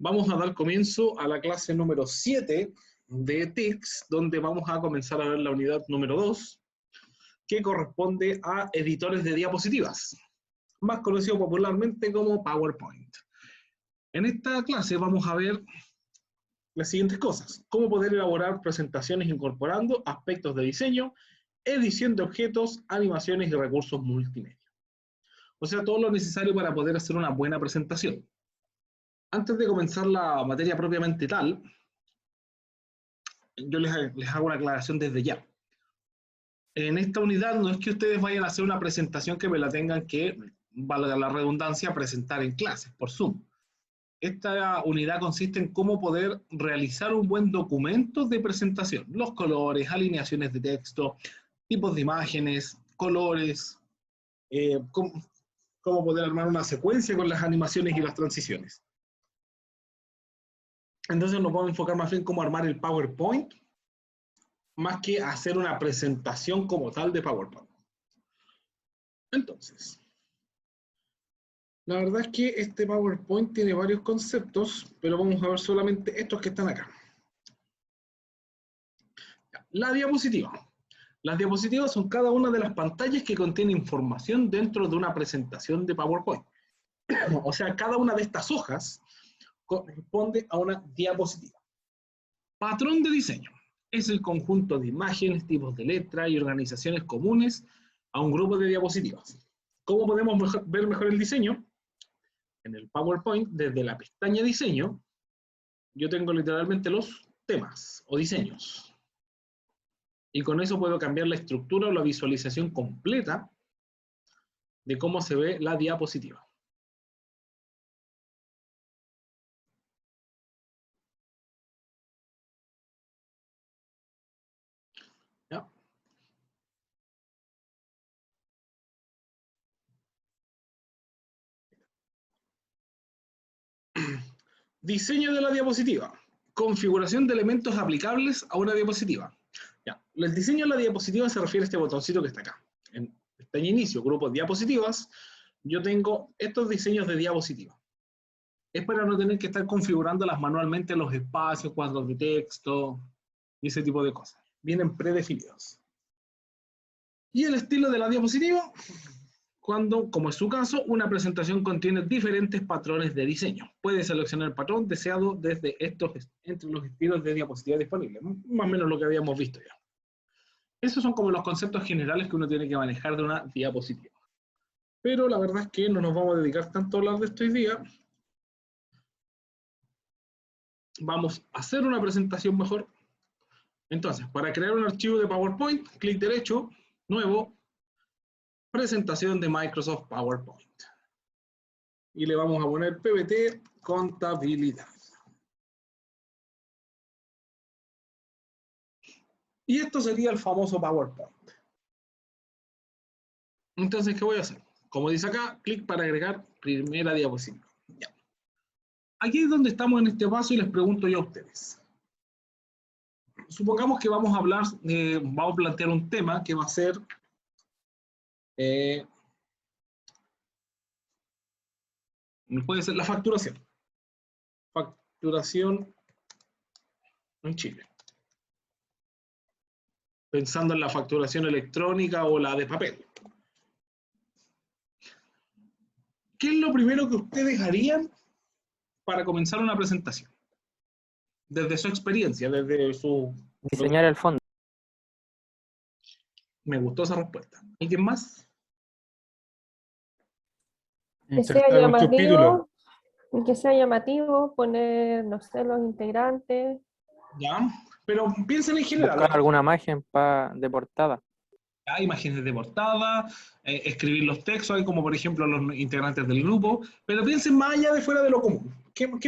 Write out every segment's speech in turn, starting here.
Vamos a dar comienzo a la clase número 7 de TICS, donde vamos a comenzar a ver la unidad número 2, que corresponde a editores de diapositivas, más conocido popularmente como PowerPoint. En esta clase vamos a ver las siguientes cosas: cómo poder elaborar presentaciones incorporando aspectos de diseño, edición de objetos, animaciones y recursos multimedia. O sea, todo lo necesario para poder hacer una buena presentación. Antes de comenzar la materia propiamente tal, yo les hago una aclaración desde ya. En esta unidad no es que ustedes vayan a hacer una presentación que me la tengan que, valga la redundancia, presentar en clases por Zoom. Esta unidad consiste en cómo poder realizar un buen documento de presentación. Los colores, alineaciones de texto, tipos de imágenes, colores, cómo poder armar una secuencia con las animaciones y las transiciones. Entonces nos vamos a enfocar más bien cómo armar el PowerPoint, más que hacer una presentación como tal de PowerPoint. Entonces, la verdad es que este PowerPoint tiene varios conceptos, pero vamos a ver solamente estos que están acá. La diapositiva. Las diapositivas son cada una de las pantallas que contiene información dentro de una presentación de PowerPoint. O sea, cada una de estas hojas corresponde a una diapositiva. Patrón de diseño. Es el conjunto de imágenes, tipos de letra y organizaciones comunes a un grupo de diapositivas. ¿Cómo podemos ver mejor el diseño? En el PowerPoint, desde la pestaña Diseño, yo tengo literalmente los temas o diseños. Y con eso puedo cambiar la estructura o la visualización completa de cómo se ve la diapositiva. ¿Ya? Diseño de la diapositiva. Configuración de elementos aplicables a una diapositiva. Ya. El diseño de la diapositiva se refiere a este botoncito que está acá. En pestaña Inicio, grupo diapositivas, yo tengo estos diseños de diapositiva. Es para no tener que estar configurándolas manualmente, los espacios, cuadros de texto y ese tipo de cosas. Vienen predefinidos. Y el estilo de la diapositiva, cuando, como es su caso, una presentación contiene diferentes patrones de diseño. Puede seleccionar el patrón deseado desde entre los estilos de diapositiva disponibles. Más o menos lo que habíamos visto ya. Esos son como los conceptos generales que uno tiene que manejar de una diapositiva. Pero la verdad es que no nos vamos a dedicar tanto a hablar de esto hoy día. Vamos a hacer una presentación mejor. Entonces, para crear un archivo de PowerPoint, clic derecho, nuevo, presentación de Microsoft PowerPoint. Y le vamos a poner PPT contabilidad. Y esto sería el famoso PowerPoint. Entonces, ¿qué voy a hacer? Como dice acá, clic para agregar primera diapositiva. Ya. Aquí es donde estamos en este paso y les pregunto yo a ustedes. Supongamos que vamos a hablar, vamos a plantear un tema que va a ser puede ser la facturación. Facturación en Chile. Pensando en la facturación electrónica o la de papel. ¿Qué es lo primero que ustedes harían para comenzar una presentación? Desde su experiencia, desde su... Diseñar el fondo. Me gustó esa respuesta. ¿Alguien más? Que sea llamativo, que sea llamativo, poner, no sé, los integrantes. Ya, pero piensen en general. Buscar alguna imagen de portada. Imágenes de portada, escribir los textos, hay como por ejemplo los integrantes del grupo, pero piensen más allá de fuera de lo común. ¿Qué más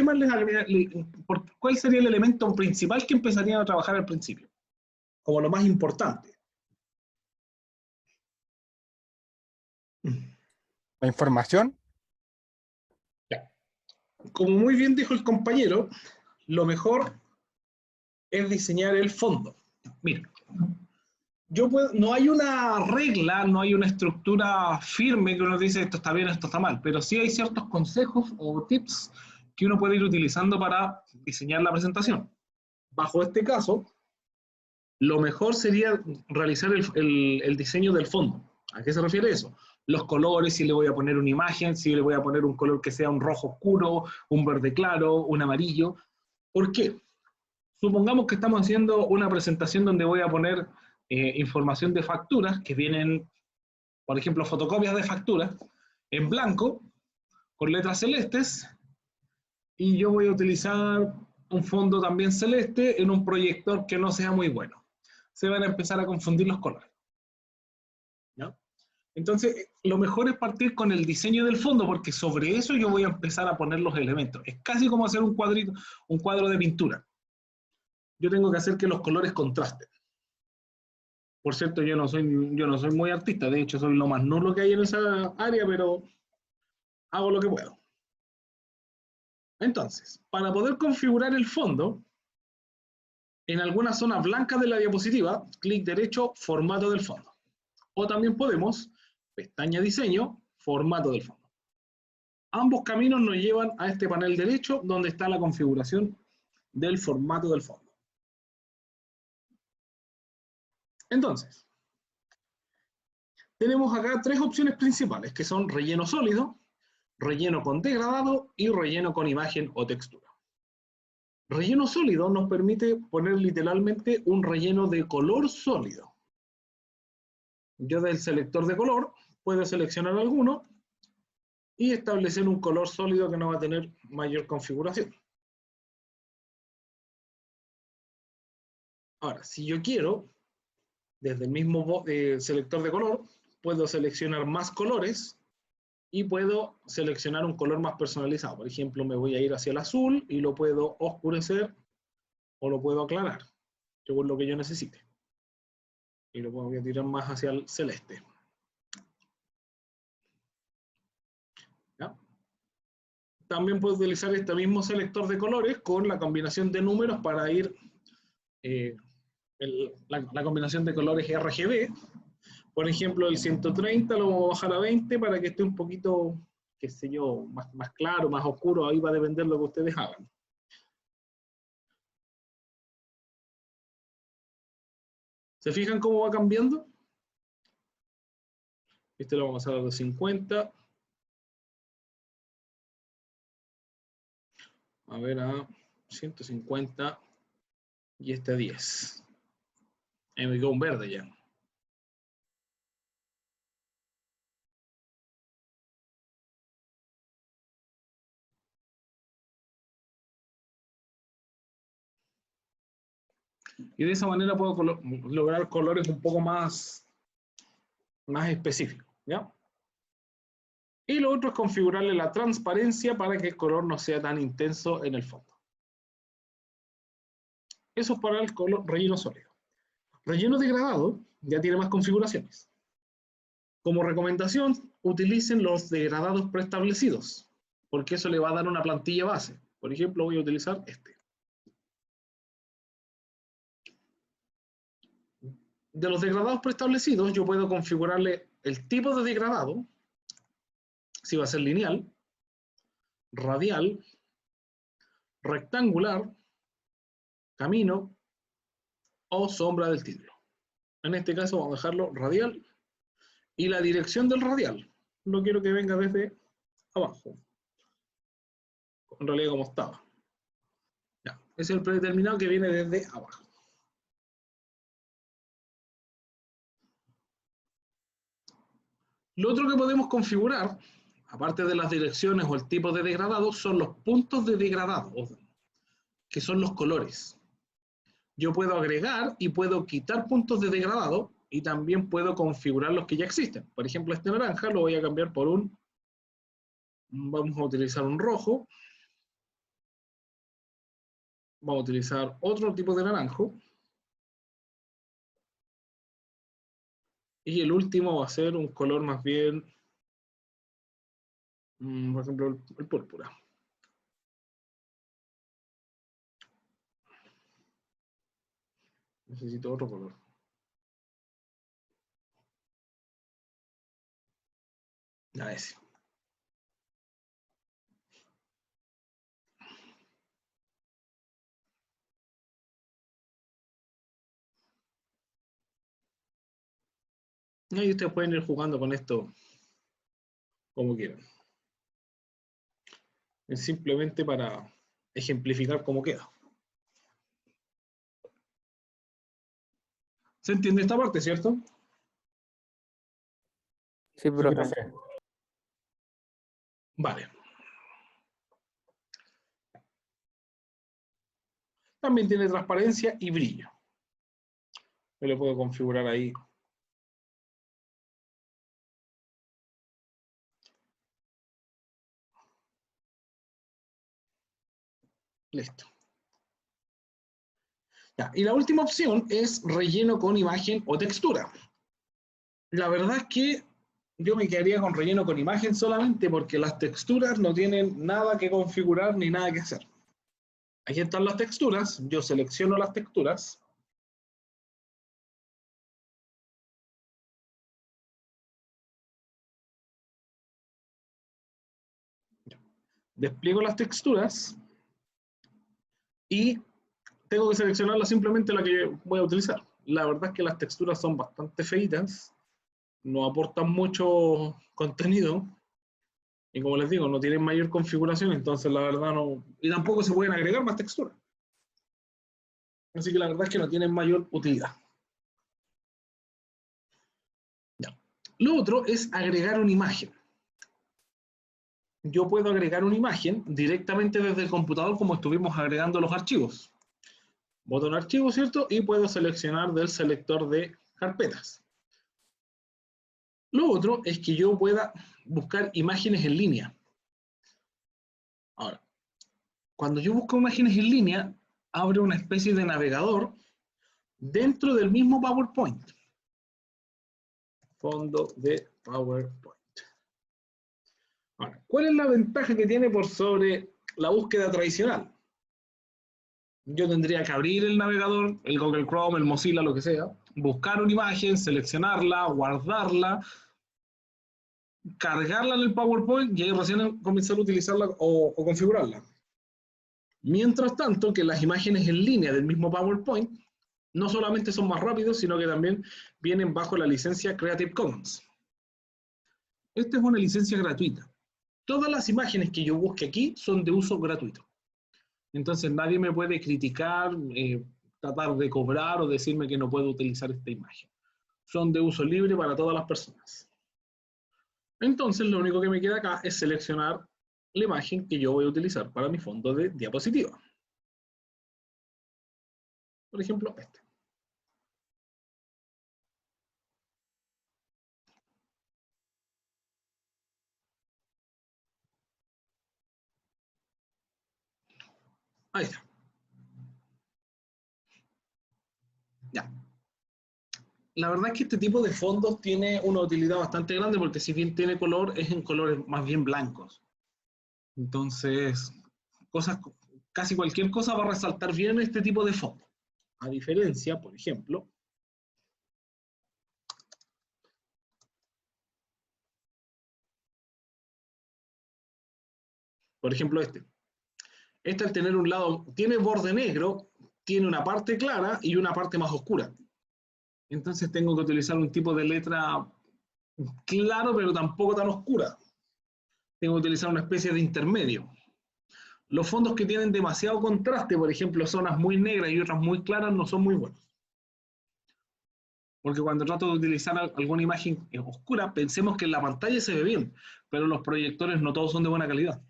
cuál sería el elemento principal que empezarían a trabajar al principio? Como lo más importante. La información. Ya. Como muy bien dijo el compañero, lo mejor es diseñar el fondo. Mira. No hay una regla, no hay una estructura firme que uno dice esto está bien, esto está mal, pero sí hay ciertos consejos o tips que uno puede ir utilizando para diseñar la presentación. Bajo este caso, lo mejor sería realizar el diseño del fondo. ¿A qué se refiere eso? Los colores, si le voy a poner una imagen, si le voy a poner un color que sea un rojo oscuro, un verde claro, un amarillo. ¿Por qué? Supongamos que estamos haciendo una presentación donde voy a poner información de facturas que vienen, por ejemplo, fotocopias de facturas en blanco, con letras celestes, y yo voy a utilizar un fondo también celeste en un proyector que no sea muy bueno. Se van a empezar a confundir los colores. ¿Ya? Entonces, lo mejor es partir con el diseño del fondo, porque sobre eso yo voy a empezar a poner los elementos. Es casi como hacer un cuadrito, un cuadro de pintura. Yo tengo que hacer que los colores contrasten. Por cierto, yo no soy muy artista, de hecho soy lo más nulo que hay en esa área, pero hago lo que puedo. Entonces, para poder configurar el fondo, en alguna zona blanca de la diapositiva, clic derecho, formato del fondo. O también podemos, pestaña diseño, formato del fondo. Ambos caminos nos llevan a este panel derecho, donde está la configuración del formato del fondo. Entonces, tenemos acá tres opciones principales, que son relleno sólido, relleno con degradado y relleno con imagen o textura. Relleno sólido nos permite poner literalmente un relleno de color sólido. Yo del selector de color puedo seleccionar alguno y establecer un color sólido que no va a tener mayor configuración. Ahora, si yo quiero, desde el mismo selector de color, puedo seleccionar más colores y puedo seleccionar un color más personalizado. Por ejemplo, me voy a ir hacia el azul y lo puedo oscurecer o lo puedo aclarar, según lo que yo necesite. Y lo voy a tirar más hacia el celeste. ¿Ya? También puedo utilizar este mismo selector de colores con la combinación de números para ir, la combinación de colores RGB. Por ejemplo, el 130 lo vamos a bajar a 20 para que esté un poquito, qué sé yo, más claro, más oscuro. Ahí va a depender de lo que ustedes hagan. ¿Se fijan cómo va cambiando? Este lo vamos a pasar a los 50. A ver, a 150. Y este a 10. Ahí me quedó un verde ya. Y de esa manera puedo lograr colores un poco más específicos, ¿ya? Y lo otro es configurarle la transparencia para que el color no sea tan intenso en el fondo. Eso es para el color relleno sólido. Relleno degradado ya tiene más configuraciones. Como recomendación, utilicen los degradados preestablecidos, porque eso le va a dar una plantilla base. Por ejemplo, voy a utilizar este. De los degradados preestablecidos, yo puedo configurarle el tipo de degradado, si va a ser lineal, radial, rectangular, camino o sombra del título. En este caso vamos a dejarlo radial y la dirección del radial no quiero que venga desde abajo, en realidad como estaba. Ya, ese es el predeterminado que viene desde abajo. Lo otro que podemos configurar, aparte de las direcciones o el tipo de degradado, son los puntos de degradado, que son los colores. Yo puedo agregar y puedo quitar puntos de degradado y también puedo configurar los que ya existen. Por ejemplo, este naranja lo voy a cambiar por vamos a utilizar un rojo. Vamos a utilizar otro tipo de naranjo. Y el último va a ser un color más bien, por ejemplo, el púrpura. Necesito otro color. A ese. Y ustedes pueden ir jugando con esto como quieran. Es simplemente para ejemplificar cómo queda. ¿Se entiende esta parte, cierto? Sí, Sí, profe. profe. Vale. También tiene transparencia y brillo. Yo le puedo configurar ahí. Listo. Ya, y la última opción es relleno con imagen o textura. La verdad es que yo me quedaría con relleno con imagen solamente porque las texturas no tienen nada que configurar ni nada que hacer. Aquí están las texturas, yo selecciono las texturas. Despliego las texturas y tengo que seleccionarla simplemente la que voy a utilizar. La verdad es que las texturas son bastante feitas, no aportan mucho contenido y como les digo, no tienen mayor configuración, entonces la verdad no... Y tampoco se pueden agregar más texturas. Así que la verdad es que no tienen mayor utilidad. Ya. Lo otro es agregar una imagen. Yo puedo agregar una imagen directamente desde el computador como estuvimos agregando los archivos. Botón archivo, ¿cierto? Y puedo seleccionar del selector de carpetas. Lo otro es que yo pueda buscar imágenes en línea. Ahora, cuando yo busco imágenes en línea, abre una especie de navegador dentro del mismo PowerPoint. Fondo de PowerPoint. Ahora, ¿cuál es la ventaja que tiene por sobre la búsqueda tradicional? Yo tendría que abrir el navegador, el Google Chrome, el Mozilla, lo que sea, buscar una imagen, seleccionarla, guardarla, cargarla en el PowerPoint y ahí recién comenzar a utilizarla o configurarla. Mientras tanto, que las imágenes en línea del mismo PowerPoint no solamente son más rápidos, sino que también vienen bajo la licencia Creative Commons. Esta es una licencia gratuita. Todas las imágenes que yo busque aquí son de uso gratuito. Entonces nadie me puede criticar, tratar de cobrar o decirme que no puedo utilizar esta imagen. Son de uso libre para todas las personas. Entonces lo único que me queda acá es seleccionar la imagen que yo voy a utilizar para mi fondo de diapositiva. Por ejemplo, este. Ahí está. Ya. La verdad es que este tipo de fondos tiene una utilidad bastante grande porque si bien tiene color, es en colores más bien blancos. Entonces, casi cualquier cosa va a resaltar bien este tipo de fondo. A diferencia, por ejemplo, este. Este al tener un lado, tiene borde negro, tiene una parte clara y una parte más oscura. Entonces tengo que utilizar un tipo de letra claro, pero tampoco tan oscura. Tengo que utilizar una especie de intermedio. Los fondos que tienen demasiado contraste, por ejemplo, zonas muy negras y otras muy claras, no son muy buenos. Porque cuando trato de utilizar alguna imagen oscura, pensemos que en la pantalla se ve bien, pero los proyectores no todos son de buena calidad.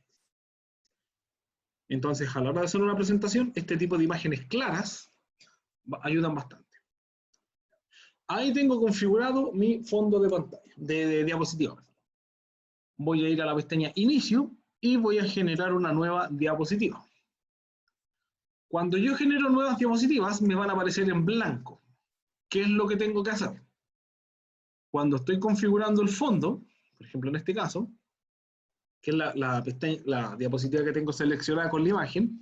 Entonces, a la hora de hacer una presentación, este tipo de imágenes claras ayudan bastante. Ahí tengo configurado mi fondo de pantalla, de diapositiva. Voy a ir a la pestaña Inicio y voy a generar una nueva diapositiva. Cuando yo genero nuevas diapositivas, me van a aparecer en blanco. ¿Qué es lo que tengo que hacer? Cuando estoy configurando el fondo, por ejemplo en este caso, que es la diapositiva que tengo seleccionada con la imagen,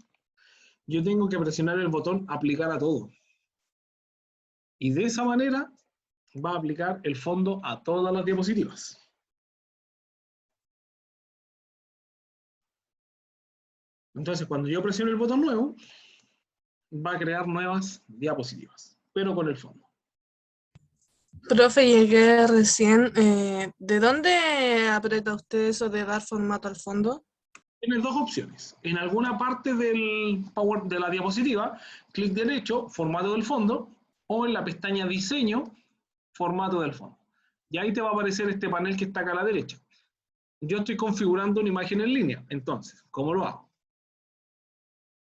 yo tengo que presionar el botón Aplicar a todo. Y de esa manera va a aplicar el fondo a todas las diapositivas. Entonces, cuando yo presiono el botón nuevo, va a crear nuevas diapositivas, pero con el fondo. Profe, llegué recién. ¿De dónde aprieta usted eso de dar formato al fondo? Tienes dos opciones. En alguna parte del Power de la diapositiva, clic derecho, formato del fondo, o en la pestaña diseño, formato del fondo. Y ahí te va a aparecer este panel que está acá a la derecha. Yo estoy configurando una imagen en línea. Entonces, ¿cómo lo hago?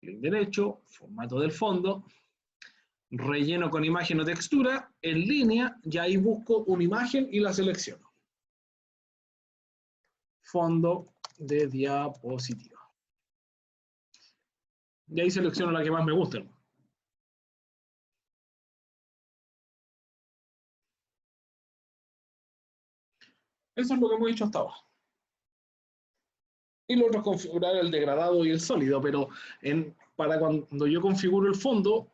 Clic derecho, formato del fondo, relleno con imagen o textura, en línea, y ahí busco una imagen y la selecciono. Fondo de diapositiva. Y ahí selecciono la que más me gusta. Eso es lo que hemos hecho hasta ahora. Y lo otro es configurar el degradado y el sólido, pero para cuando yo configuro el fondo,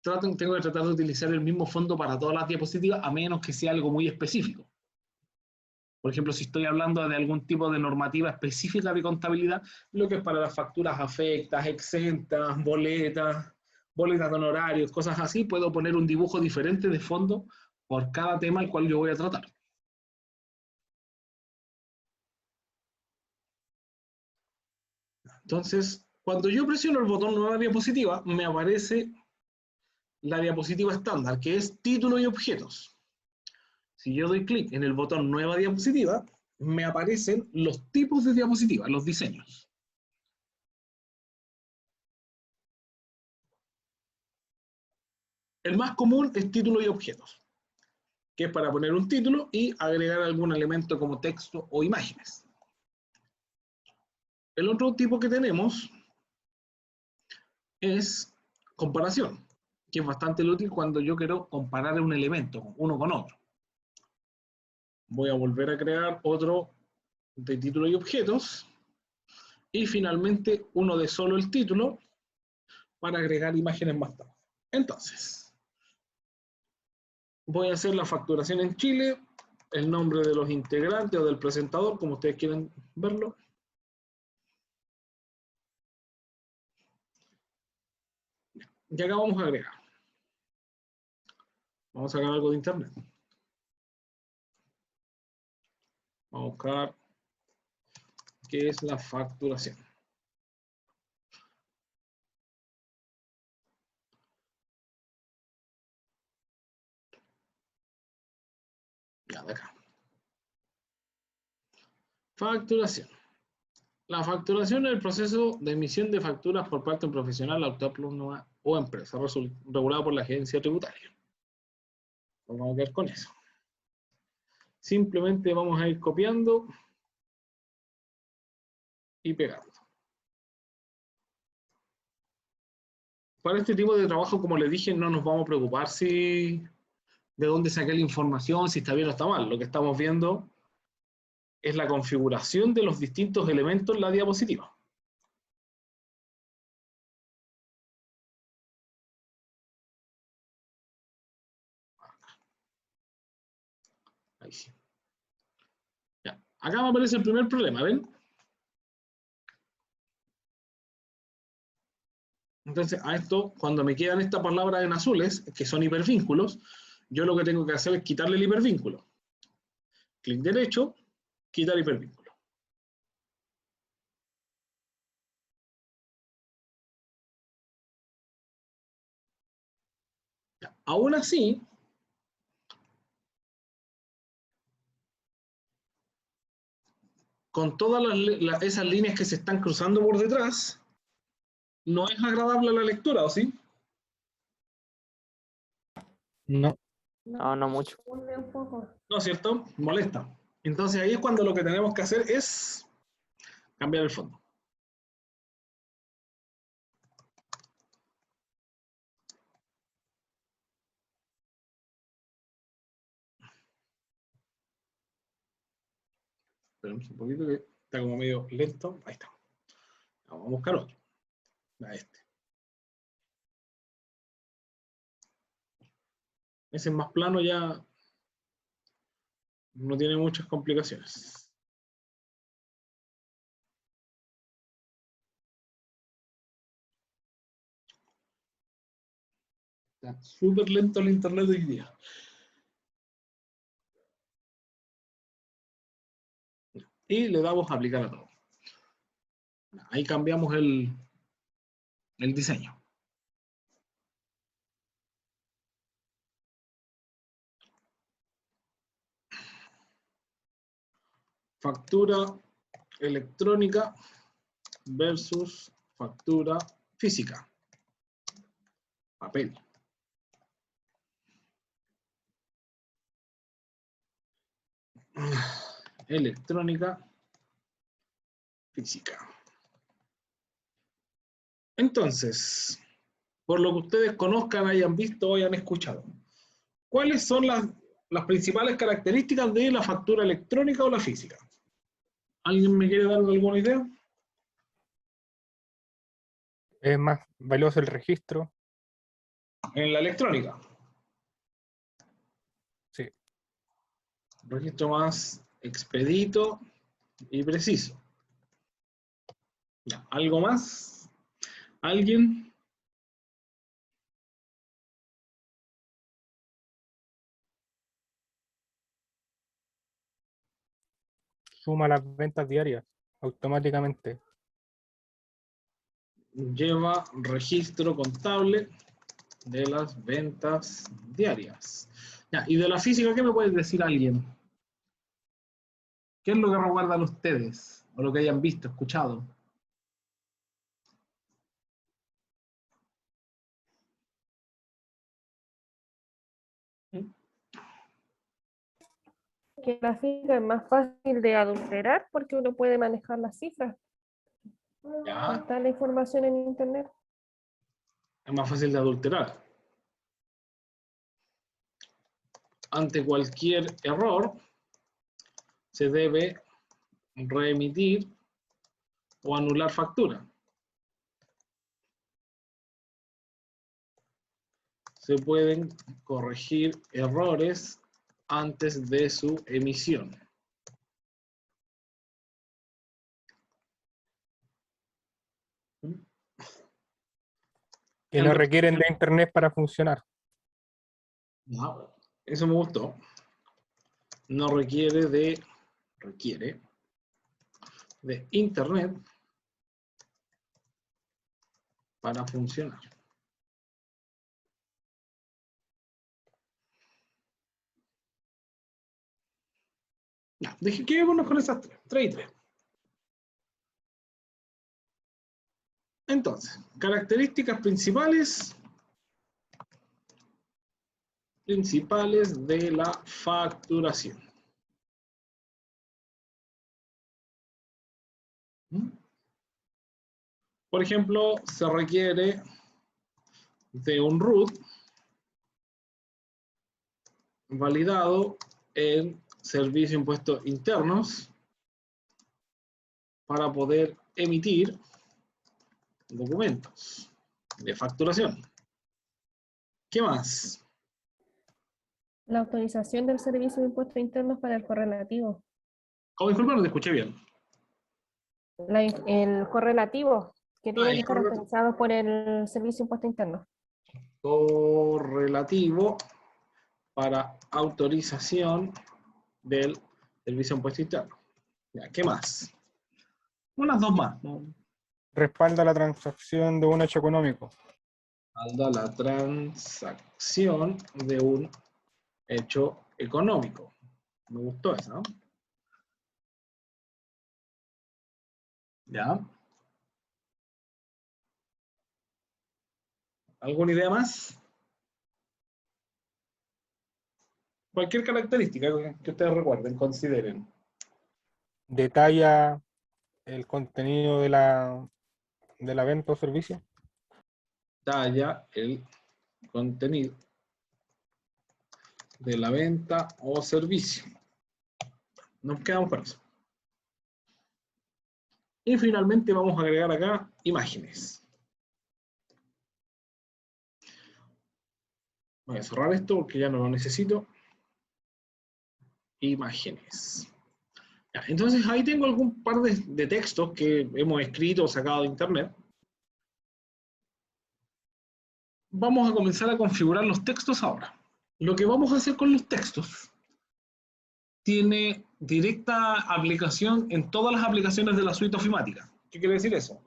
tengo que tratar de utilizar el mismo fondo para todas las diapositivas, a menos que sea algo muy específico. Por ejemplo, si estoy hablando de algún tipo de normativa específica de contabilidad, lo que es para las facturas afectas, exentas, boletas de honorarios, cosas así, puedo poner un dibujo diferente de fondo por cada tema al cual yo voy a tratar. Entonces, cuando yo presiono el botón Nueva diapositiva, me aparece la diapositiva estándar, que es título y objetos. Si yo doy clic en el botón Nueva diapositiva, me aparecen los tipos de diapositivas, los diseños. El más común es título y objetos, que es para poner un título y agregar algún elemento como texto o imágenes. El otro tipo que tenemos es comparación, que es bastante útil cuando yo quiero comparar un elemento uno con otro. Voy a volver a crear otro de título y objetos, y finalmente uno de solo el título para agregar imágenes más tarde. Entonces, voy a hacer la facturación en Chile, el nombre de los integrantes o del presentador, como ustedes quieran verlo. Y acá vamos a agregar. Vamos a sacar algo de internet. Vamos a buscar qué es la facturación. Ya, de acá. Facturación. La facturación es el proceso de emisión de facturas por parte de un profesional, autónomo o empresa, regulado por la agencia tributaria. Vamos a ver con eso. Simplemente vamos a ir copiando y pegando. Para este tipo de trabajo, como les dije, no nos vamos a preocupar de dónde saqué la información, si está bien o está mal. Lo que estamos viendo es la configuración de los distintos elementos en la diapositiva. Ahí sí. Ya. Acá me aparece el primer problema, ¿ven? Entonces, a esto, cuando me quedan estas palabras en azules, que son hipervínculos, yo lo que tengo que hacer es quitarle el hipervínculo. Clic derecho, quitar hipervínculo. Ya. Aún así, con todas esas líneas que se están cruzando por detrás, no es agradable la lectura, ¿o sí? No. No, no mucho. Un poco. ¿No es cierto? Molesta. Entonces ahí es cuando lo que tenemos que hacer es cambiar el fondo. Esperemos un poquito que está como medio lento. Ahí está. Vamos a buscar otro. A este. Ese es más plano, ya no tiene muchas complicaciones. Está súper lento el internet hoy día. y le damos a aplicar a todo. Ahí cambiamos el diseño. Factura electrónica versus factura física. Papel. Electrónica física. Entonces, por lo que ustedes conozcan, hayan visto o hayan escuchado, ¿cuáles son las principales características de la factura electrónica o la física? ¿Alguien me quiere dar alguna idea? Es más valioso el registro. En la electrónica. Sí. Registro más expedito y preciso. Ya, ¿algo más? ¿Alguien? Suma las ventas diarias automáticamente. Lleva registro contable de las ventas diarias. Ya, y de la física, ¿qué me puede decir alguien? ¿Qué es lo que recuerdan ustedes? O lo que hayan visto, escuchado. Que la física es más fácil de adulterar porque uno puede manejar las cifras. Ya. Está la información en internet. Es más fácil de adulterar. Ante cualquier error, se debe reemitir o anular factura. Se pueden corregir errores antes de su emisión. Que no requieren de internet para funcionar. No, eso me gustó. No requiere de internet para funcionar. Ya, quedémonos con esas tres y tres. Entonces, características principales de la facturación. Por ejemplo, se requiere de un root validado en Servicio de Impuestos Internos para poder emitir documentos de facturación. ¿Qué más? La autorización del Servicio de Impuestos Internos para el correlativo. ¿Cómo disculpa? No te escuché bien. El correlativo que tiene que el estar autorizado por el Servicio de Impuestos Internos. Correlativo para autorización del Servicio de Impuestos Internos. Ya, ¿qué más? Unas dos más, ¿no? Respalda la transacción de un hecho económico. Respalda la transacción de un hecho económico. Me gustó esa, ¿no? ¿Ya? ¿Alguna idea más? Cualquier característica que ustedes recuerden, consideren. Detalla el contenido de la venta o servicio. Detalla el contenido de la venta o servicio. Nos quedamos con eso. Y finalmente vamos a agregar acá imágenes. Voy a cerrar esto porque ya no lo necesito. Imágenes. Ya, entonces ahí tengo algún par de textos que hemos escrito o sacado de internet. Vamos a comenzar a configurar los textos ahora. Lo que vamos a hacer con los textos tiene directa aplicación en todas las aplicaciones de la suite ofimática. ¿Qué quiere decir eso?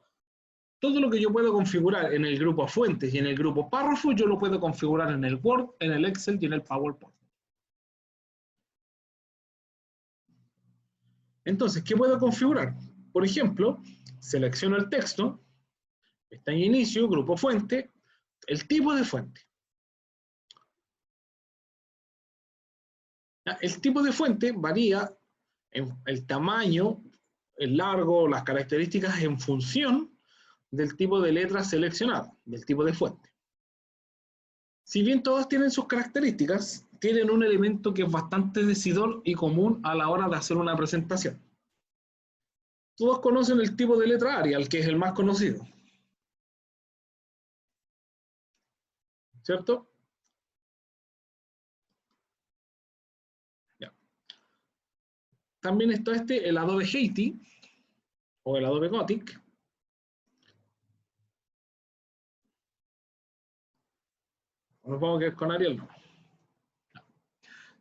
Todo lo que yo puedo configurar en el grupo fuentes y en el grupo párrafo, yo lo puedo configurar en el Word, en el Excel y en el PowerPoint. Entonces, ¿qué puedo configurar? Por ejemplo, selecciono el texto, está en inicio, grupo fuente, el tipo de fuente. El tipo de fuente varía en el tamaño, el largo, las características en función del tipo de letra seleccionada, del tipo de fuente. Si bien todas tienen sus características, tienen un elemento que es bastante decidor y común a la hora de hacer una presentación. Todos conocen el tipo de letra Arial, que es el más conocido, ¿cierto? Ya. También está el Adobe Haiti, o el Adobe Gothic. Me pongo que es con Arial, no.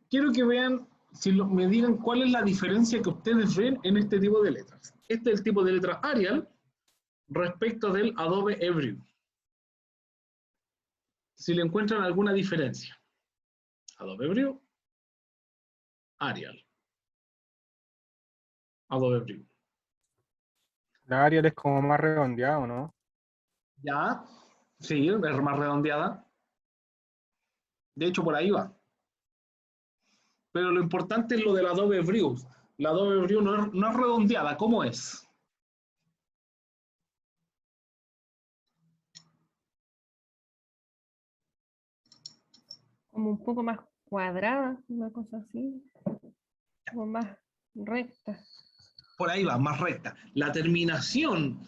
Quiero que vean, me digan cuál es la diferencia que ustedes ven en este tipo de letras. Este es el tipo de letra Arial respecto del Adobe Every. Si le encuentran alguna diferencia. Adobe Every, Arial. Adobe Every. La Arial es como más redondeado, ¿no? Ya, sí, es más redondeada. De hecho, por ahí va. Pero lo importante es lo del Adobe Brew. La Adobe Brew no es redondeada, ¿cómo es? Como un poco más cuadrada, una cosa así, como más recta. Por ahí va, más recta. La terminación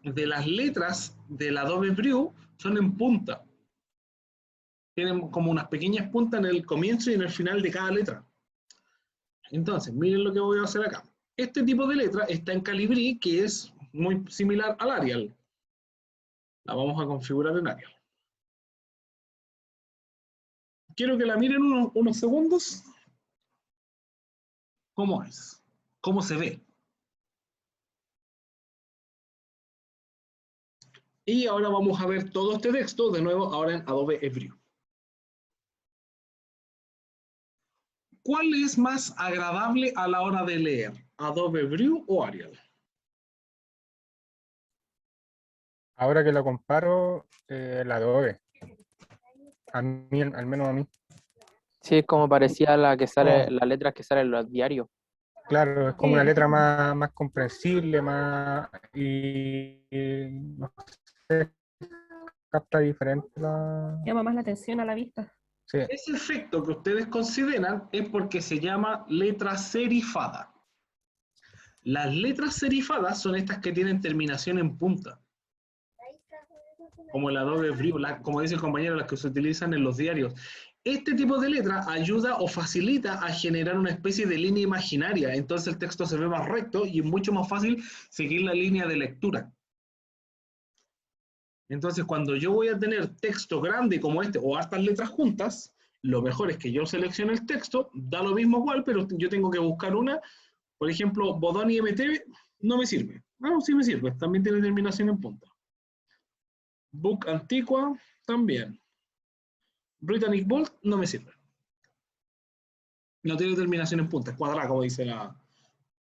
de las letras del Adobe Brew son en punta. Tienen como unas pequeñas puntas en el comienzo y en el final de cada letra. Entonces, miren lo que voy a hacer acá. Este tipo de letra está en Calibri, que es muy similar al Arial. La vamos a configurar en Arial. Quiero que la miren unos segundos. ¿Cómo es? ¿Cómo se ve? Y ahora vamos a ver todo este texto de nuevo ahora en Adobe Every. ¿Cuál es más agradable a la hora de leer? ¿Adobe Brew o Arial? Ahora que lo comparo, la Adobe. A mí, al menos a mí. Sí, es como parecía a la que sale, Oh, las letras que salen en los diarios. claro, es como Sí, una letra más comprensible, no sé, capta diferente la... llama más la atención a la vista. Sí, Ese efecto que ustedes consideran es porque se llama letra serifada. Las letras serifadas son estas que tienen terminación en punta. Como el Adobe Brew, como dice el compañero, las que se utilizan en los diarios. Este tipo de letra ayuda o facilita a generar una especie de línea imaginaria. Entonces el texto se ve más recto y es mucho más fácil seguir la línea de lectura. Entonces, cuando yo voy a tener texto grande como este o hartas letras juntas, lo mejor es que yo seleccione el texto, da lo mismo igual, pero yo tengo que buscar una. Por ejemplo, Bodoni MT no me sirve. No, sí me sirve, también tiene terminación en punta. Book Antigua también. Britannic Bold no me sirve. No tiene terminación en punta, es cuadrada, como dice la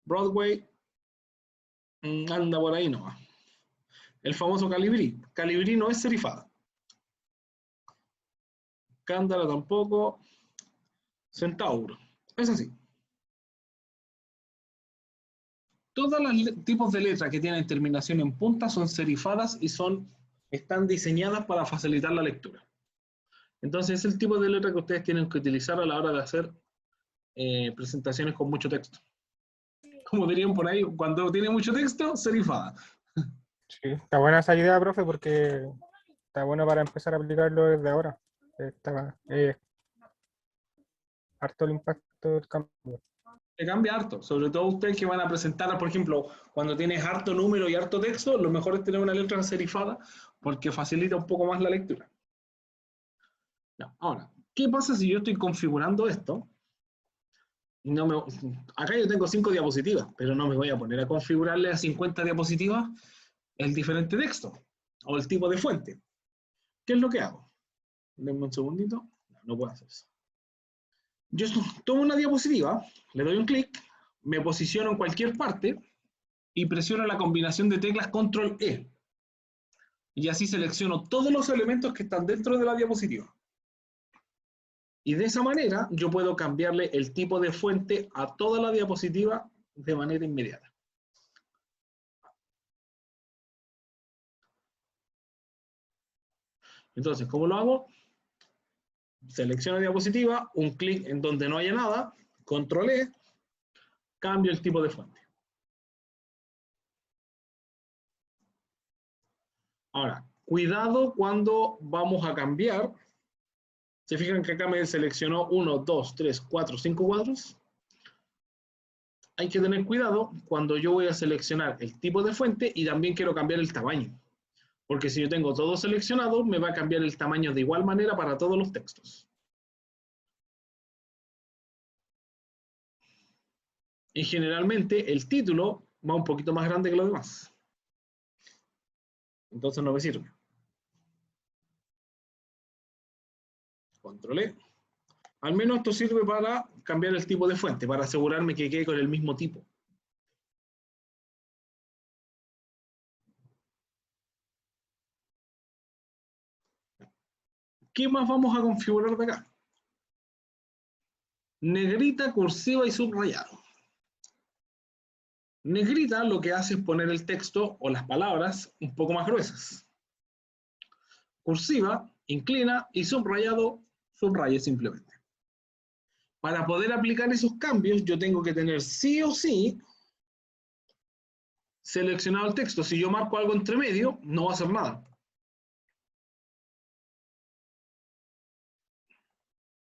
Broadway. Anda por ahí nomás. El famoso Calibri. Calibri no es serifada. Cándala tampoco. Centauro. Es así. Todos los tipos de letras que tienen terminación en punta son serifadas y están diseñadas para facilitar la lectura. Entonces es el tipo de letra que ustedes tienen que utilizar a la hora de hacer presentaciones con mucho texto. Como dirían por ahí, cuando tiene mucho texto, serifada. sí, está buena esa idea, profe, porque está bueno para empezar a aplicarlo desde ahora. Está harto el impacto del cambio. Te cambia harto, sobre todo ustedes que van a presentar, por ejemplo, cuando tienes harto número y harto texto, lo mejor es tener una letra serifada porque facilita un poco más la lectura. No, ahora, ¿qué pasa si yo estoy configurando esto? No me, acá yo tengo 5 diapositivas, pero no me voy a poner a configurarle a 50 diapositivas el diferente texto o el tipo de fuente. ¿Qué es lo que hago? Denme un segundito. No puedo hacer eso. Yo tomo una diapositiva, le doy un clic, me posiciono en cualquier parte y presiono la combinación de teclas Control E. Y así selecciono todos los elementos que están dentro de la diapositiva. Y de esa manera yo puedo cambiarle el tipo de fuente a toda la diapositiva de manera inmediata. Entonces, ¿cómo lo hago? Selecciono diapositiva, un clic en donde no haya nada, Control E, cambio el tipo de fuente. Ahora, cuidado cuando vamos a cambiar. ¿Se fijan que acá me seleccionó 1, 2, 3, 4, 5 cuadros? Hay que tener cuidado cuando yo voy a seleccionar el tipo de fuente y también quiero cambiar el tamaño. Porque si yo tengo todo seleccionado, me va a cambiar el tamaño de igual manera para todos los textos. Y generalmente el título va un poquito más grande que los demás. Entonces no me sirve. Control E. Al menos esto sirve para cambiar el tipo de fuente, para asegurarme que quede con el mismo tipo. ¿Qué más vamos a configurar de acá? Negrita, cursiva y subrayado. Negrita lo que hace es poner el texto o las palabras un poco más gruesas. Cursiva, inclina y subrayado, subraye simplemente. Para poder aplicar esos cambios, yo tengo que tener sí o sí seleccionado el texto. Si yo marco algo entre medio, no va a hacer nada.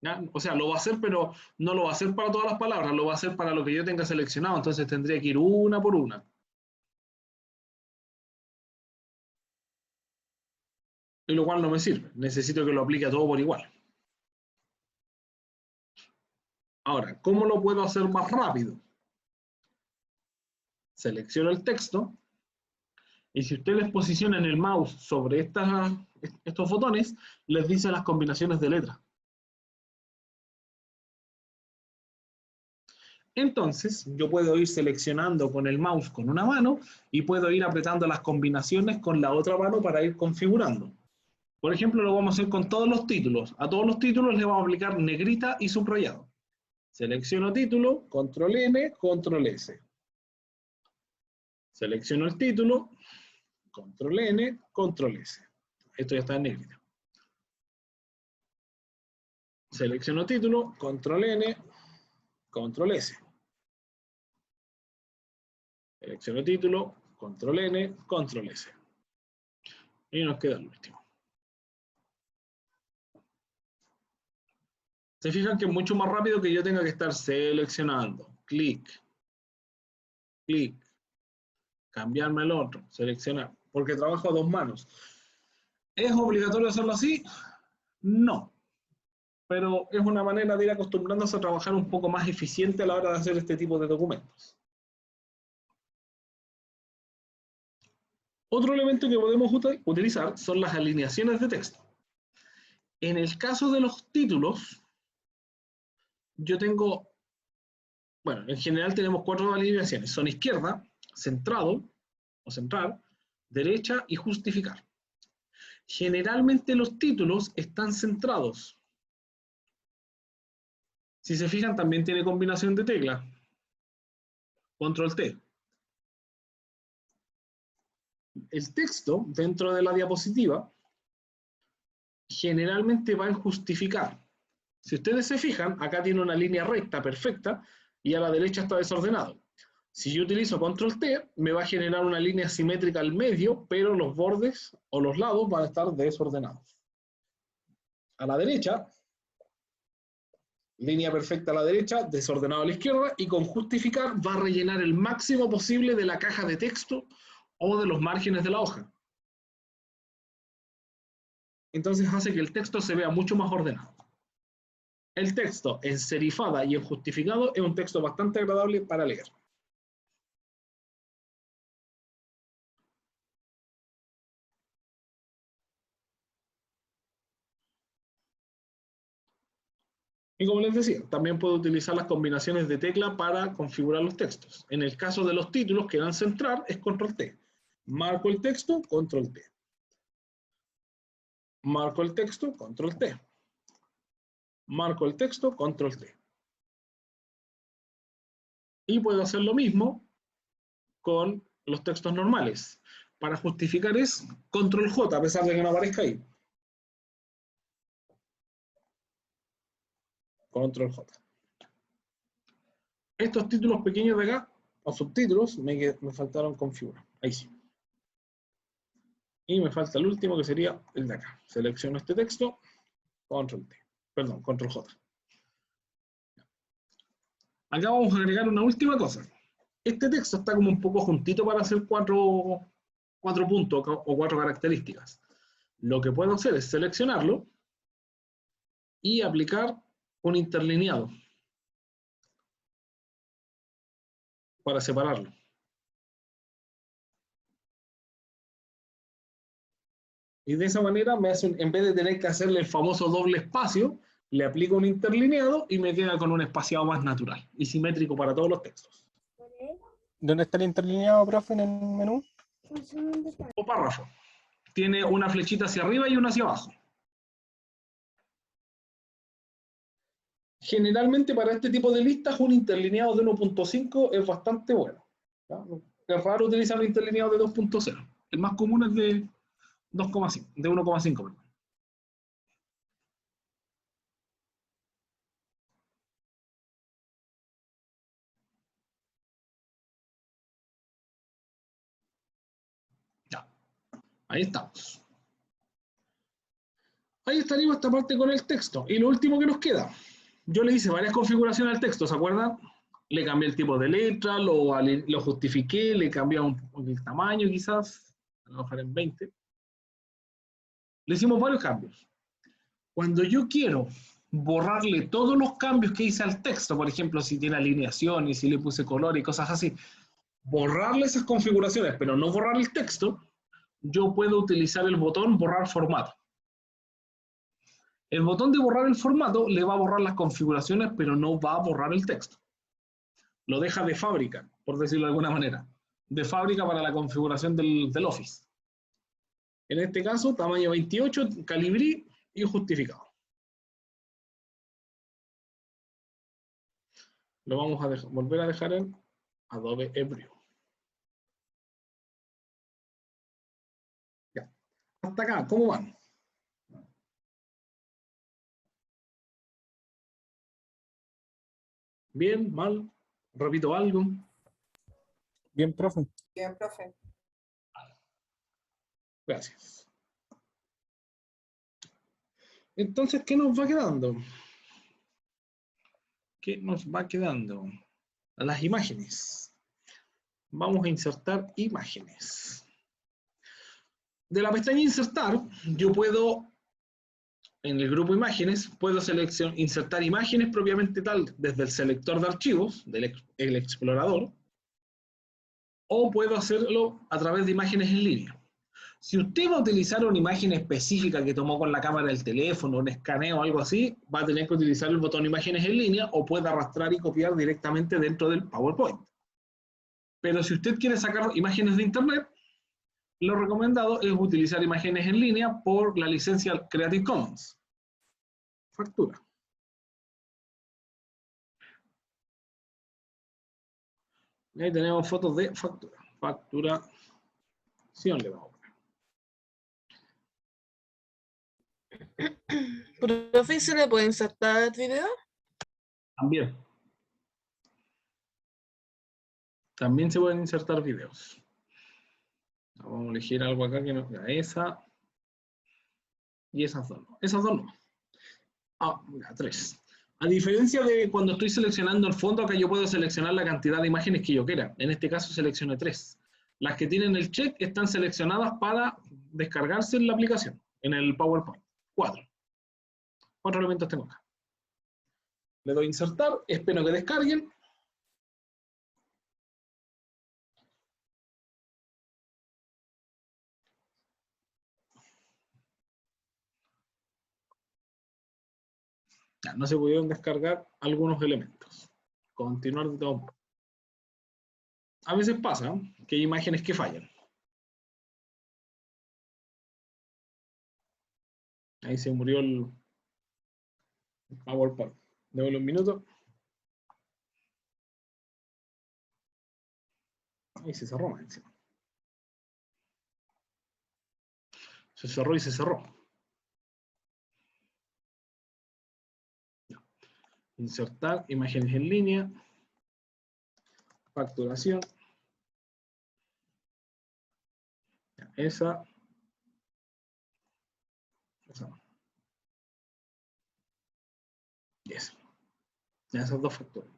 ¿Ya? O sea, lo va a hacer, pero no lo va a hacer para todas las palabras, lo va a hacer para lo que yo tenga seleccionado, entonces tendría que ir una por una. Y lo cual no me sirve, necesito que lo aplique a todo por igual. Ahora, ¿cómo lo puedo hacer más rápido? Selecciono el texto, y si ustedes posicionan el mouse sobre estos botones, les dice las combinaciones de letras. Entonces, yo puedo ir seleccionando con el mouse con una mano y puedo ir apretando las combinaciones con la otra mano para ir configurando. Por ejemplo, lo vamos a hacer con todos los títulos. A todos los títulos le vamos a aplicar negrita y subrayado. Selecciono título, Control N, Control S. Selecciono el título, Control N, Control S. Esto ya está en negrita. Selecciono título, Control N, Control S. Selecciono título, Control N, Control S. Y nos queda el último. Se fijan que es mucho más rápido que yo tenga que estar seleccionando. Clic, clic, cambiarme el otro, seleccionar, porque trabajo a dos manos. ¿Es obligatorio hacerlo así? No. Pero es una manera de ir acostumbrándose a trabajar un poco más eficiente a la hora de hacer este tipo de documentos. Otro elemento que podemos utilizar son las alineaciones de texto. En el caso de los títulos, yo tengo, bueno, en general tenemos 4 alineaciones. Son izquierda, centrado o centrar, derecha y justificar. Generalmente los títulos están centrados. Si se fijan, también tiene combinación de teclas. Control T. El texto dentro de la diapositiva generalmente va en justificar. Si ustedes se fijan, acá tiene una línea recta perfecta y a la derecha está desordenado. Si yo utilizo Control T, me va a generar una línea simétrica al medio, pero los bordes o los lados van a estar desordenados. A la derecha, línea perfecta a la derecha, desordenado a la izquierda, y con justificar va a rellenar el máximo posible de la caja de texto o de los márgenes de la hoja. Entonces hace que el texto se vea mucho más ordenado. El texto en serifada y en justificado es un texto bastante agradable para leer. Y como les decía, también puedo utilizar las combinaciones de tecla para configurar los textos. En el caso de los títulos que dan centrar, es control T. Marco el texto, control T. Marco el texto, control T. Marco el texto, control T. Y puedo hacer lo mismo con los textos normales. Para justificar es control J, a pesar de que no aparezca ahí. Control J. Estos títulos pequeños de acá, o subtítulos, me faltaron configurar. Ahí sí. Y me falta el último, que sería el de acá. Selecciono este texto, control T. Perdón, control J. Acá vamos a agregar una última cosa. Este texto está como un poco juntito para hacer cuatro puntos o 4 características. Lo que puedo hacer es seleccionarlo y aplicar un interlineado para separarlo. Y de esa manera, en vez de tener que hacerle el famoso doble espacio, le aplico un interlineado y me queda con un espaciado más natural y simétrico para todos los textos. ¿Dónde está el interlineado, profe, en el menú? O párrafo. Tiene una flechita hacia arriba y una hacia abajo. Generalmente para este tipo de listas un interlineado de 1.5 es bastante bueno. ¿No? Es raro utilizar un interlineado de 2.0. El más común es de 2,5, de 1,5, perdón. Ya, ahí estamos. Ahí estaría esta parte con el texto. Y lo último que nos queda. Yo le hice varias configuraciones al texto, ¿se acuerdan? Le cambié el tipo de letra, lo justifiqué, le cambié el tamaño quizás, a lo mejor en 20. Le hicimos varios cambios. Cuando yo quiero borrarle todos los cambios que hice al texto, por ejemplo, si tiene alineación y si le puse color y cosas así, borrarle esas configuraciones, pero no borrar el texto, yo puedo utilizar el botón borrar formato. El botón de borrar el formato le va a borrar las configuraciones, pero no va a borrar el texto. Lo deja de fábrica, por decirlo de alguna manera. De fábrica para la configuración del Office. En este caso, tamaño 28, calibrí y justificado. Lo vamos a volver a dejar en Adobe Embryo. Ya. Hasta acá, ¿cómo van? ¿Bien? ¿Mal? ¿Repito algo? Bien, profe. Bien, profe. Gracias. Entonces, ¿qué nos va quedando? ¿Qué nos va quedando? Las imágenes. Vamos a insertar imágenes. De la pestaña insertar, yo puedo, en el grupo imágenes, puedo insertar imágenes propiamente tal desde el selector de archivos, el explorador, o puedo hacerlo a través de imágenes en línea. Si usted va a utilizar una imagen específica que tomó con la cámara del teléfono, un escaneo o algo así, va a tener que utilizar el botón imágenes en línea o puede arrastrar y copiar directamente dentro del PowerPoint. Pero si usted quiere sacar imágenes de internet, lo recomendado es utilizar imágenes en línea por la licencia Creative Commons. Factura. Y ahí tenemos fotos de factura. Facturación le vamos a poner. Profe, ¿se le puede insertar video? También. También se pueden insertar videos. Vamos a elegir algo acá que nos da esa. Y esas dos no. Esas dos no. Ah, mira, 3. A diferencia de cuando estoy seleccionando el fondo, acá yo puedo seleccionar la cantidad de imágenes que yo quiera. En este caso seleccioné 3. Las que tienen el check están seleccionadas para descargarse en la aplicación, en el PowerPoint. 4. 4 elementos tengo acá. Le doy insertar, espero que descarguen. Ya, no se pudieron descargar algunos elementos. Continuar de todo. A veces pasa que hay imágenes que fallan. Ahí se murió el PowerPoint. Démosle un minuto. Ahí se cerró más encima. Se cerró y se cerró. Insertar imágenes en línea. Facturación. Ya, esa. Y esa. Ya, esas dos facturas.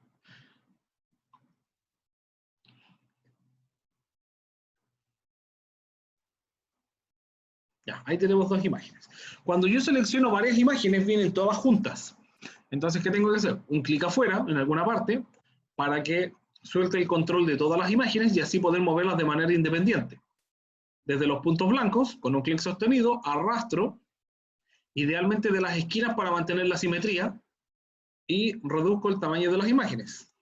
Ya, ahí tenemos dos imágenes. Cuando yo selecciono varias imágenes, vienen todas juntas. Entonces, ¿qué tengo que hacer? Un clic afuera, en alguna parte, para que suelte el control de todas las imágenes y así poder moverlas de manera independiente. Desde los puntos blancos, con un clic sostenido, arrastro, idealmente de las esquinas para mantener la simetría, y reduzco el tamaño de las imágenes.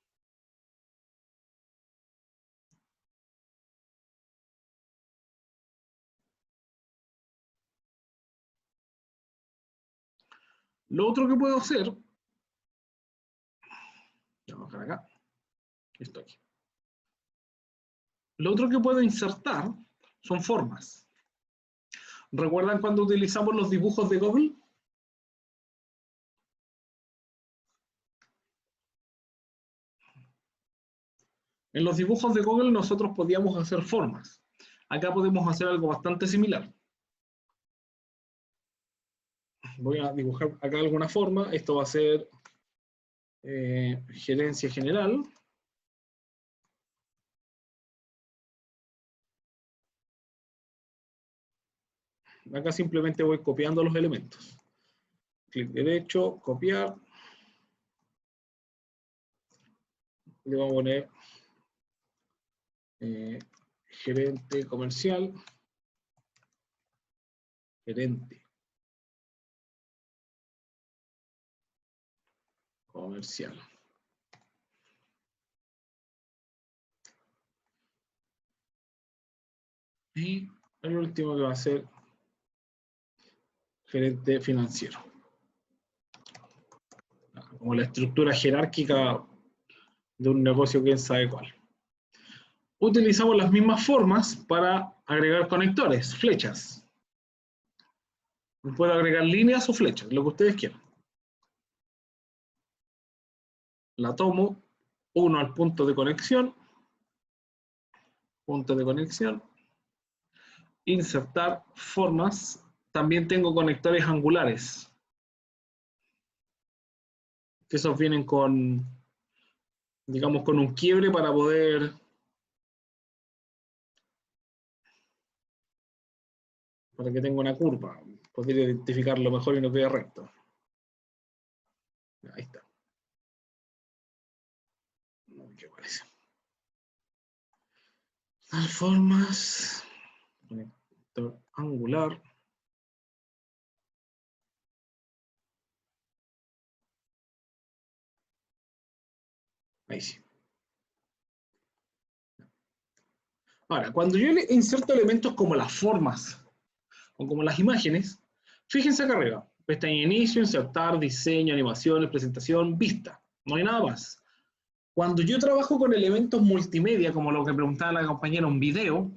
Lo otro que puedo hacer, vamos a bajar acá, esto aquí. Lo otro que puedo insertar son formas. ¿Recuerdan cuando utilizamos los dibujos de Google? En los dibujos de Google nosotros podíamos hacer formas. Acá podemos hacer algo bastante similar. Voy a dibujar acá alguna forma. Esto va a ser gerencia general. Acá simplemente voy copiando los elementos. Clic derecho, copiar. Le vamos a poner gerente comercial. Gerente comercial. Y el último que va a ser gerente financiero. Como la estructura jerárquica de un negocio, quién sabe cuál. Utilizamos las mismas formas para agregar conectores, flechas. Puedo agregar líneas o flechas, lo que ustedes quieran. La tomo, uno al punto de conexión, insertar formas. También tengo conectores angulares, que esos vienen con, digamos, con un quiebre para poder que tenga una curva, poder identificarlo mejor y no quede recto. Ahí está. ¿Qué parece? Las formas, conector angular. Ahí sí. Ahora, cuando yo le inserto elementos como las formas o como las imágenes, fíjense acá arriba. Pestaña de inicio, insertar, diseño, animaciones, presentación, vista. No hay nada más. Cuando yo trabajo con elementos multimedia, como lo que preguntaba la compañera, un video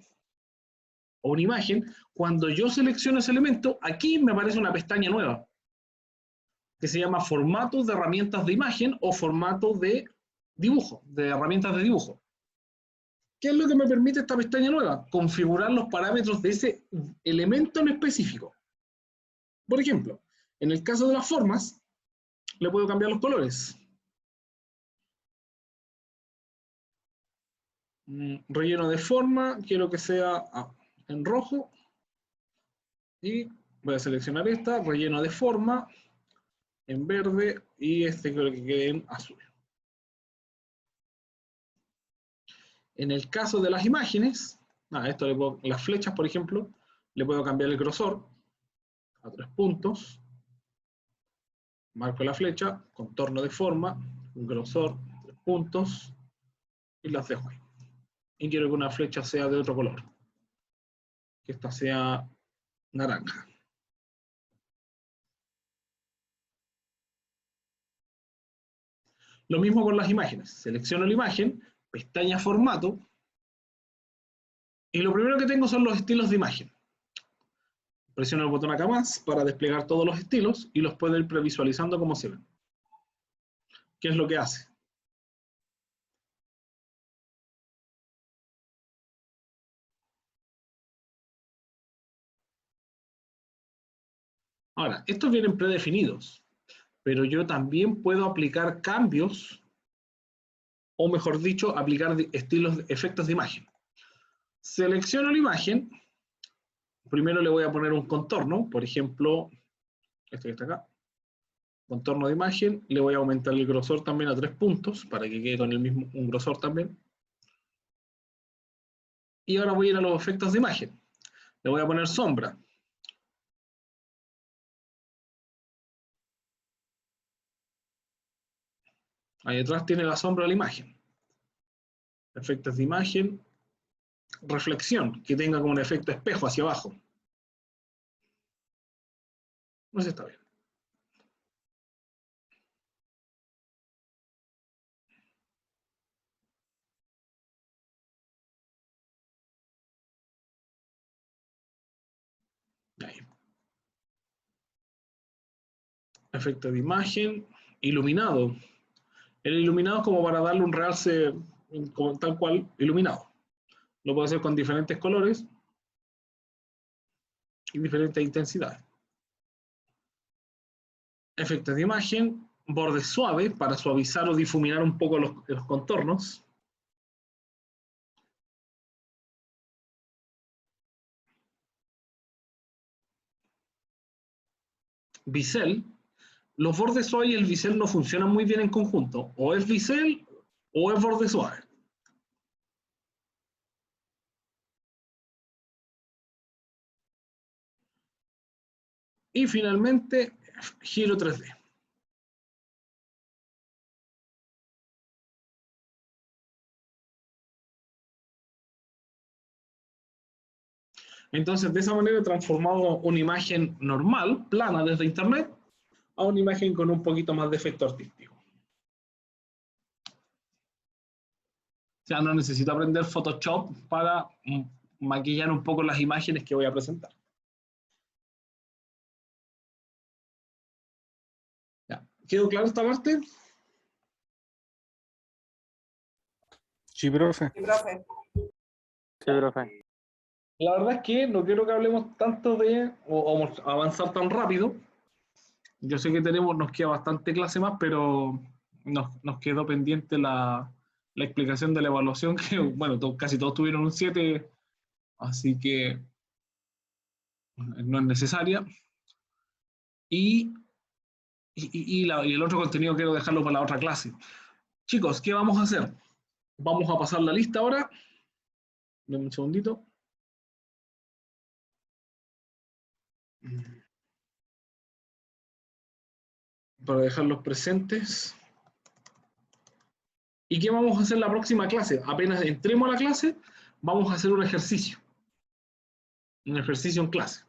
o una imagen, cuando yo selecciono ese elemento, aquí me aparece una pestaña nueva que se llama formatos de herramientas de imagen o formatos de dibujo, de herramientas de dibujo. ¿Qué es lo que me permite esta pestaña nueva? Configurar los parámetros de ese elemento en específico. Por ejemplo, en el caso de las formas, le puedo cambiar los colores. Relleno de forma, quiero que sea en rojo. Y voy a seleccionar esta, relleno de forma. en verde y este creo que quede en azul. En el caso de las imágenes, esto le puedo, las flechas, por ejemplo, le puedo cambiar el grosor a 3 puntos. Marco la flecha, contorno de forma, grosor, 3 puntos, y las dejo ahí. Y quiero que una flecha sea de otro color. Que esta sea naranja. Lo mismo con las imágenes. Selecciono la imagen, pestaña formato, y lo primero que tengo son los estilos de imagen. Presiono el botón acá más para desplegar todos los estilos y los puedo ir previsualizando como se ven. ¿Qué es lo que hace? Ahora, estos vienen predefinidos, pero yo también puedo aplicar cambios, o mejor dicho, aplicar estilos, efectos de imagen. Selecciono la imagen, primero le voy a poner un contorno, por ejemplo, este que está acá, contorno de imagen, le voy a aumentar el grosor también a 3 puntos, para que quede con el mismo un grosor también. Y ahora voy a ir a los efectos de imagen. Le voy a poner sombra. Ahí detrás tiene la sombra de la imagen. Efectos de imagen. Reflexión, que tenga como un efecto espejo hacia abajo. No sé si está bien. Ahí. Efecto de imagen. Iluminado. El iluminado es como para darle un realce tal cual iluminado. Lo puedo hacer con diferentes colores y diferentes intensidades. Efectos de imagen, borde suave para suavizar o difuminar un poco los contornos. Bisel. Los bordes suaves y el bisel no funcionan muy bien en conjunto. O es bisel o es borde suave. Y finalmente, giro 3D. Entonces, de esa manera he transformado una imagen normal, plana desde internet, a una imagen con un poquito más de efecto artístico. O sea, no necesito aprender Photoshop para maquillar un poco las imágenes que voy a presentar. Ya. ¿Quedó claro esta parte? Sí, profe. Sí, profe. Sí, profe. La verdad es que no quiero que hablemos tanto de, o avanzar tan rápido. Yo sé que nos queda bastante clase más, pero nos quedó pendiente la explicación de la evaluación, que bueno, casi todos tuvieron un 7, así que no es necesaria. Y el otro contenido quiero dejarlo para la otra clase. Chicos, ¿qué vamos a hacer? Vamos a pasar la lista ahora. Denme un segundito. Para dejarlos presentes. ¿Y qué vamos a hacer la próxima clase? Apenas entremos a la clase, vamos a hacer un ejercicio. Un ejercicio en clase.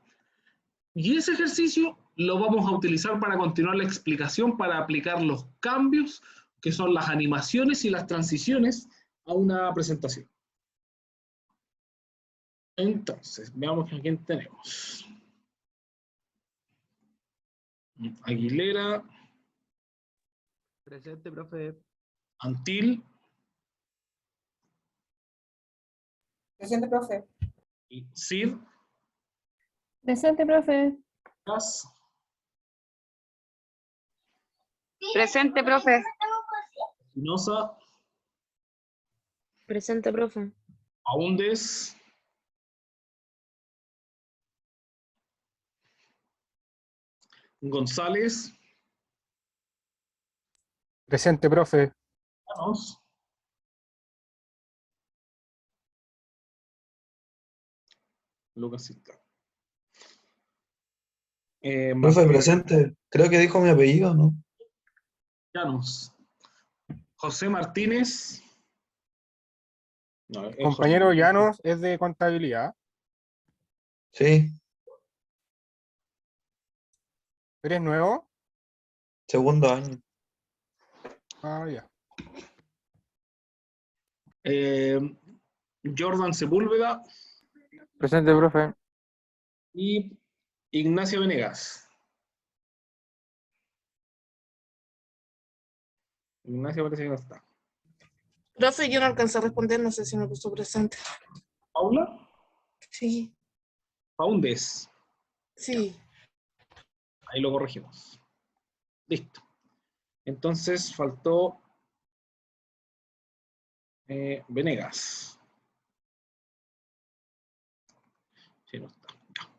Y ese ejercicio lo vamos a utilizar para continuar la explicación, para aplicar los cambios, que son las animaciones y las transiciones, a una presentación. Entonces, veamos a quién tenemos. Aguilera. Presente, profe. Antil. Presente, profe. Y Cid. Presente, profe. Cas. Presente, profe. Espinosa. Presente, profe. Aúndes. González. Presente, profe. Llanos. Lucas sí está. Profe, presente. Creo que dijo mi apellido, ¿no? Llanos. José Martínez. No, es Compañero José. Llanos es de contabilidad. Sí, ¿Eres nuevo? segundo año. Ah, ya. Jordan Sepúlveda Presente, profe. y Ignacio Venegas. Ignacio parece que no está. Profe, yo no alcancé a responder, no sé si me puso presente. Paula Sí, Faúndez. sí. Ahí lo corregimos. Listo. Entonces faltó Venegas. Sí, no está. Ya.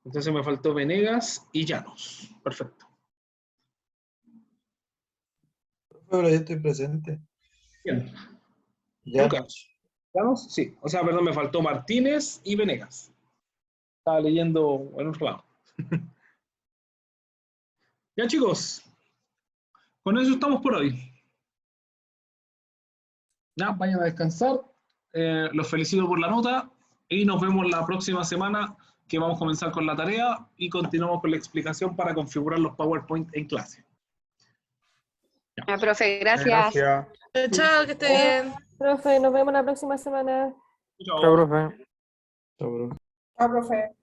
Entonces me faltó Venegas y Llanos. Perfecto. Profe, pero yo estoy presente. Bien. Ya. Lucas. ¿Llanos? Sí. O sea, perdón, me faltó Martínez y Venegas. Estaba leyendo en otro lado. Ya, chicos. Con eso estamos por hoy. Ya, vayan a descansar. Los felicito por la nota y nos vemos la próxima semana que vamos a comenzar con la tarea y continuamos con la explicación para configurar los PowerPoint en clase. Ya, profe, gracias. Gracias. Chao, que esté bien. Profe, nos vemos la próxima semana. Chao, profe. Chao, profe. Chao, profe.